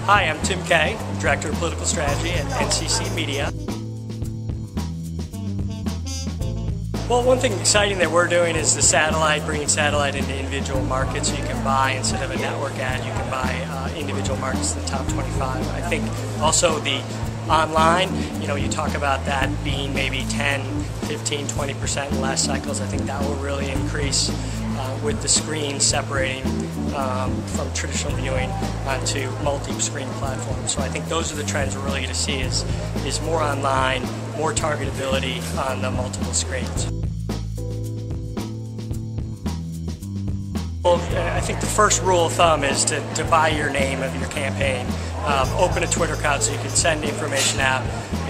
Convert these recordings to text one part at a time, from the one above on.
Hi, I'm Tim Kay, Director of Political Strategy at NCC Media. Well, one thing exciting that we're doing is the satellite, bringing satellite into individual markets so you can buy, instead of a network ad, you can buy individual markets in the top 25. I think also the online, you talk about that being maybe 10, 15, 20% less cycles. I think that will really increase with the screen separating from traditional viewing to multi-screen platforms. So I think those are the trends we're really going to see is more online, more targetability on the multiple screens. Well, I think the first rule of thumb is to buy your name of your campaign. Open a Twitter account so you can send information out.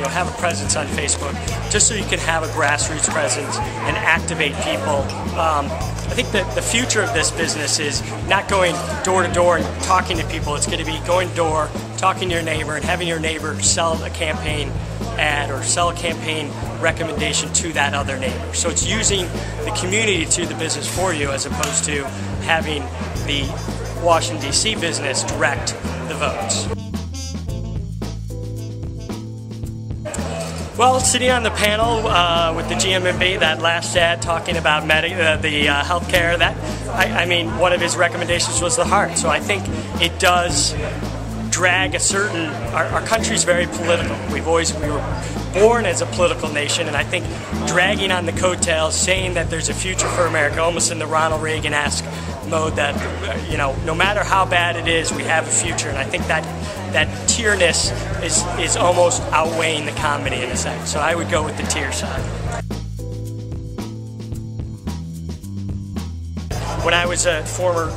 Have a presence on Facebook, just so you can have a grassroots presence and activate people. I think that the future of this business is not going door to door and talking to people. It's going to be going door, talking to your neighbor, and having your neighbor sell a campaign ad or sell a campaign recommendation to that other neighbor. So it's using the community to the business for you, as opposed to having the Washington, D.C. business direct the votes. Well, sitting on the panel with the GMB, that last ad talking about the healthcare, I mean, one of his recommendations was the heart. So I think it does drag a certain. Our country's very political. We were born as a political nation, and I think dragging on the coattails, saying that there's a future for America, almost in the Ronald Reagan-esque mode, that no matter how bad it is, we have a future. And I think that tierness is almost outweighing the comedy in a sense. So I would go with the tier side. When I was a former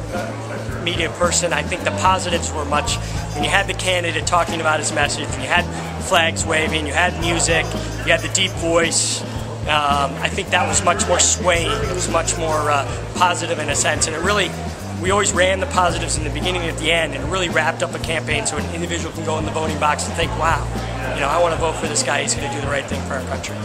media person, I think the positives were much, when you had the candidate talking about his message, when you had flags waving, you had music, you had the deep voice, I think that was much more swaying. It was much more positive in a sense, and it really, we always ran the positives in the beginning and at the end, and it really wrapped up a campaign so an individual can go in the voting box and think, wow, I want to vote for this guy, he's going to do the right thing for our country.